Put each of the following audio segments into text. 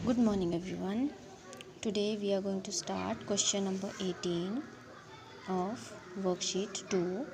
Good morning everyone. Today we are going to start question number 18 of worksheet 2.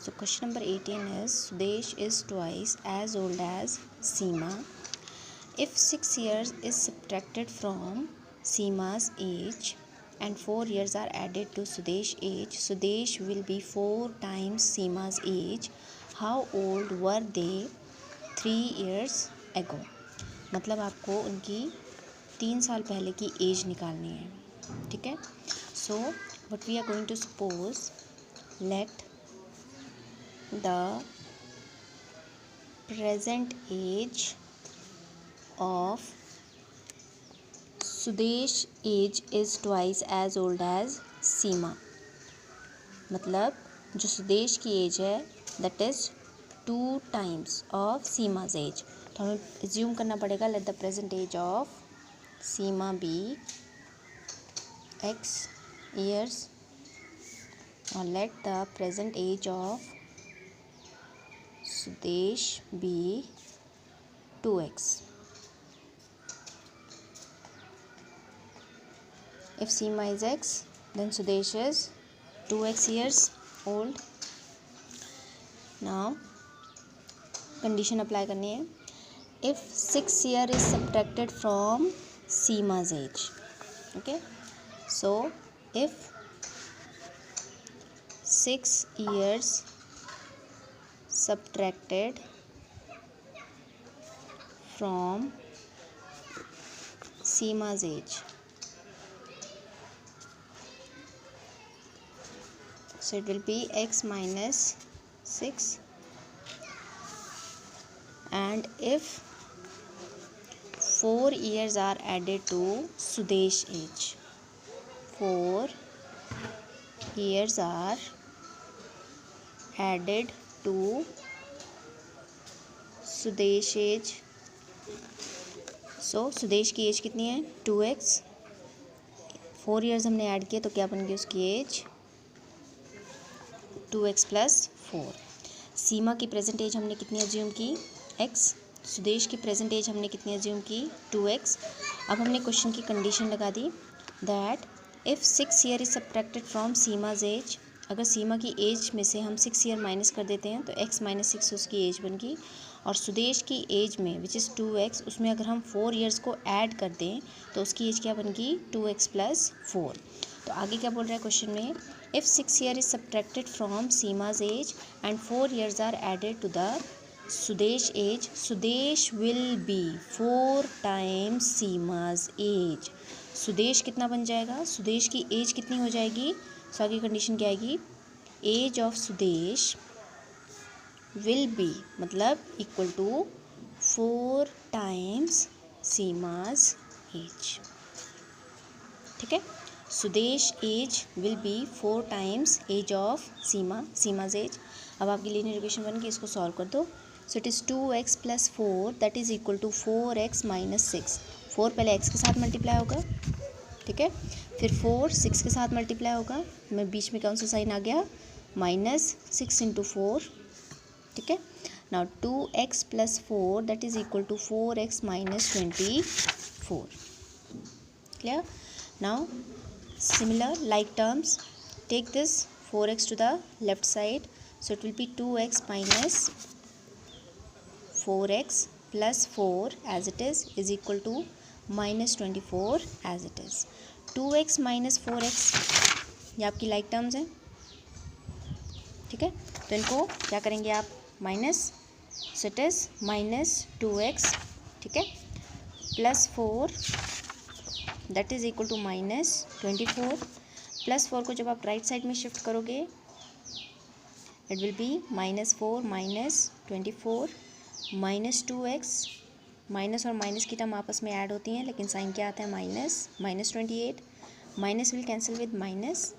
So question number 18 is Sudesh is twice as old as Seema. If 6 years is subtracted from Seema's age and 4 years are added to Sudesh's age, Sudesh will be 4 times Seema's age. How old were they 3 years ago? मतलब आपको उनकी 3 साल पहले की as निकालनी है. ठीक है. So what we are going to suppose, let the present age of Sudesh age is twice as old as Seema. मतलब जो सुदेश की एज है that is 2 times of Seema's age. तो हमें एज्यूम करना पड़ेगा let the present age of Seema be x years, or let the present age of Sudesh be 2x. If Seema is x, then Sudesh is 2x years old. Now condition apply करनी है. If 6 year is subtracted from Seema's age. Okay, so if 6 years subtracted from Seema's age, so it will be x minus 6. And if 4 years are added to Sudesh age, 4 years are added to Sudesh age. So Sudesh की as कितनी है 2x. 4 years हमने add किए तो क्या बन गई उसकी एज 2x + 4. सीमा की प्रेजेंट एज हमने कितनी एज्यूम की x. सुदेश की प्रेजेंट एज हमने कितनी एज्यूम की 2x. अब हमने क्वेश्चन की कंडीशन लगा दी that if 6 year is subtracted from Seema's age. अगर सीमा की एज में से हम 6 ईयर माइनस कर देते हैं तो x - 6 उसकी एज बन गई. और सुदेश की एज में विच इज़ 2x, उसमें अगर हम 4 ईयर्स को ऐड कर दें तो उसकी एज क्या बन गई 2x + 4. तो आगे क्या बोल रहा है क्वेश्चन में, if 6 year is subtracted from Seema's age and 4 years are added to the Sudesh age, Sudesh will be 4 times Seema's age. Sudesh कितना बन जाएगा, सुदेश की एज कितनी हो जाएगी. सो आगे कंडीशन क्या आएगी, age of Sudesh will be मतलब equal to 4 times Seema's age. ठीक है. Sudesh age will be 4 times age of Seema's age. अब आपकी लीनियर इक्वेशन बन गई, इसको सॉल्व कर दो. So it is 2x + 4 that is equal to 4x - 6. 4 पहले x के साथ मल्टीप्लाई होगा. ठीक है. फिर 4 6 के साथ मल्टीप्लाई होगा. मैं बीच में कौन सा साइन आ गया -6 × 4. ठीक है. Now 2x + 4 that is equal to 4x - 24. Clear. Now similar like terms, take this 4x to the left side, so it will be 2x minus 4x plus 4 as it is equal to -24 as it is. 2x minus 4x ये आपकी like terms हैं. ठीक है. तो इनको क्या करेंगे आप minus, so it is -2x. ठीक है. Plus 4 that is equal to -24. Plus 4 को जब आप राइट साइड में शिफ्ट करोगे it will be -4 -24 -2x. Minus और माइनस की टर्म आपस में ऐड होती हैं लेकिन साइन क्या आता है -28. Minus will cancel with minus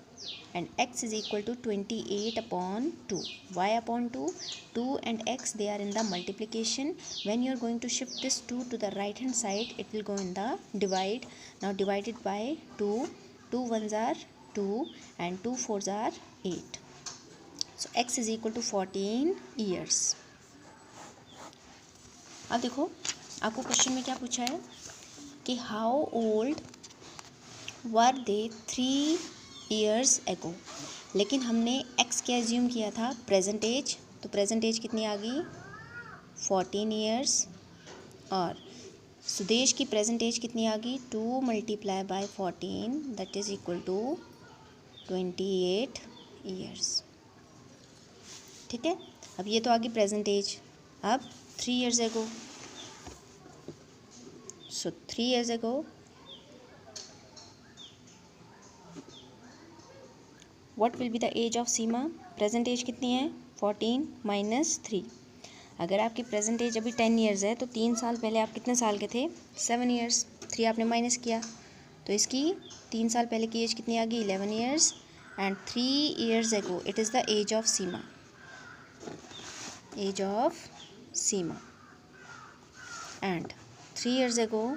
and x is equal to 28/2. y upon 2? 2 and x, they are in the multiplication. When you are going to shift this 2 to the right hand side, it will go in the divide. Now divided by 2. 2 1s are 2 and 2 4s are 8. So x is equal to 14 years. अब देखो आपको question में क्या पूछा है, कि how old were they 3 years ago, लेकिन हमने x क्या एज्यूम किया था, प्रेजेंट एज, तो प्रेजेंट एज कितनी आ गई 14 years, और सुदेश की प्रेजेंट एज कितनी आ गई 2 × 14 that is equal to 28 years। ठीक है, अब ये तो आ गई प्रेजेंट एज। अब 3 years ago, so 3 years ago what will be the age of Seema, present age कितनी है 14 - 3। अगर आपकी प्रेजेंट एज अभी 10 years है तो 3 साल पहले आप कितने साल के थे 7 years, 3 आपने माइनस किया तो इसकी 3 साल पहले की एज कितनी आ गई 11 years, and 3 years ago it is the age of Seema, age of Seema, and 3 years ago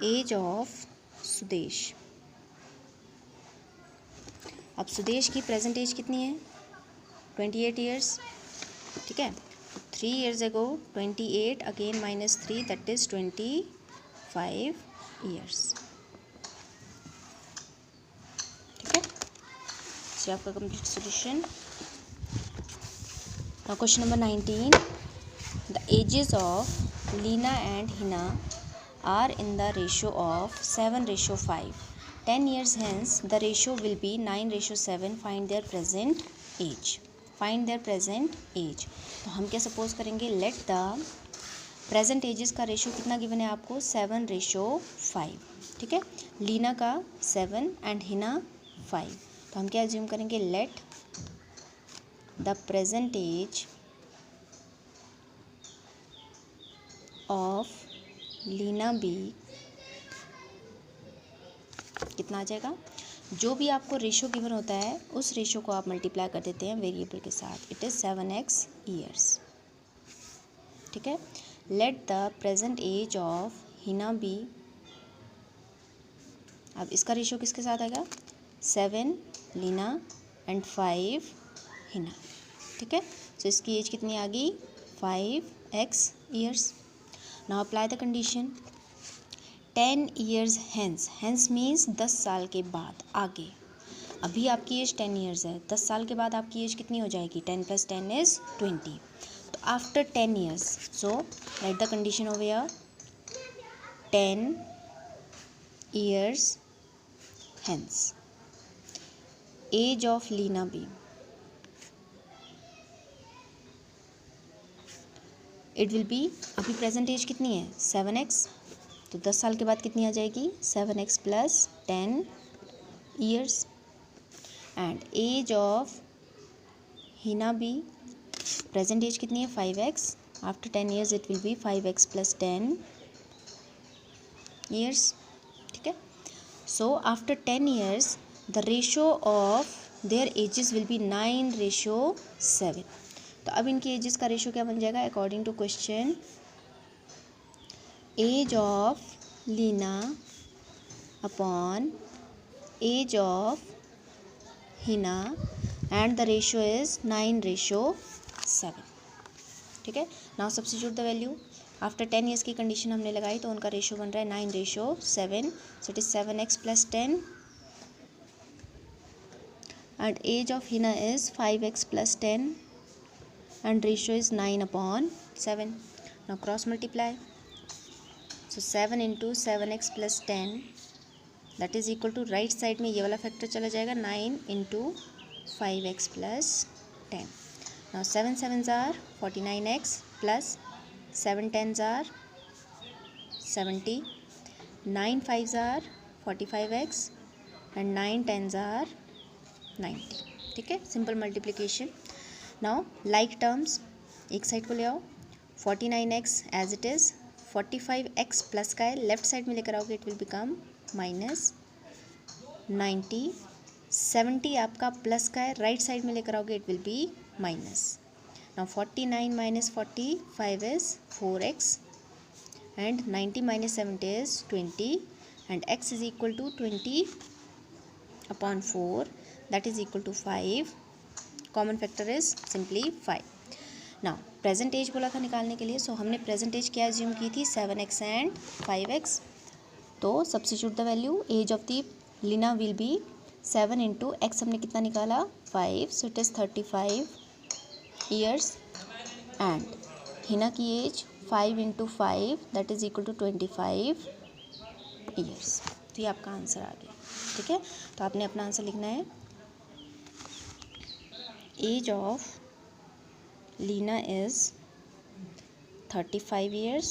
age of Sudesh. अब सुदेश की प्रेजेंट एज कितनी है 28 years, ठीक है, 3 years ago 28 again -3 that is 25 years। ठीक है, ये आपका complete solution. Now question number 19, the ages of Leena and Hina are in the ratio of 7:5. 10 years hence the ratio will be 9:7. Find their present age. Find their present age. तो हम क्या suppose करेंगे, let the present ages का ratio कितना given है आपको 7:5। ठीक है, लीना का 7 एंड हिना 5, तो हम क्या एज्यूम करेंगे, let the present age of Leena be, कितना आ जाएगा, जो भी आपको रेशो गिवन होता है उस रेशो को आप मल्टीप्लाई कर देते हैं वेरिएबल के साथ, इट इज़ 7x years। ठीक है, let the present age of Hina be, अब इसका रेशो किसके साथ आएगा 7 लीना एंड 5 हिना। ठीक है, तो इसकी एज कितनी आ गई 5x years। Now apply the condition 10 years hence, hence means 10 साल के बाद, आगे। अभी आपकी एज 10 years है, 10 साल के बाद आपकी एज कितनी हो जाएगी 10 + 10 इज 20, तो after 10 years, so write the condition over here 10 years hence age of Leena be, it will be, अभी प्रेजेंट एज कितनी है 7x, तो 10 साल के बाद कितनी आ जाएगी 7x + 10 years, and age of Hina be, present age कितनी है 5x, after 10 years it will be 5x + 10 years। ठीक है, so after 10 years the ratio of their ages will be 9:7। तो अब इनकी एजेस का रेशो क्या बन जाएगा, according to question age of Leena upon age of Heena and the ratio is 9:7। ठीक है, now substitute the value, after 10 years की कंडीशन हमने लगाई तो उनका रेशो बन रहा है 9:7, so it is 7x + 10 and age of Heena is 5x + 10 and ratio is 9/7. Now cross multiply, so 7 × 7x + 10 that is equal to, right side में ये वाला फैक्टर चला जाएगा 9 × 5x + 10। Now 7 7s are 49x plus 7 10s are 70, 9 5s are 45x and 9 10s are 90। ठीक है, simple multiplication. Now like terms एक side को ले आओ, 49x as it is, 45x plus का है, लेफ्ट साइड में लेकर आओगे इट विल बिकम -90, 70 आपका प्लस का है, राइट साइड में लेकर आओगे it will be minus. Now 49 - 45 is 4x and 90 - 70 is 20 and x is equal to 20/4 that is equal to 5। Common factor is simply 5. Now present age बोला था निकालने के लिए, सो हमने प्रेजेंट एज क्या एज्यूम की थी 7x एंड 5x। तो substitute the value, age of the Leena will be 7 into X हमने कितना निकाला 5, so it is 35 years and Hina की age 5 into 5 that is equal to 25 years. तो ये आपका आंसर आ गया। ठीक है, तो आपने अपना आंसर लिखना है age of Leena is 35 years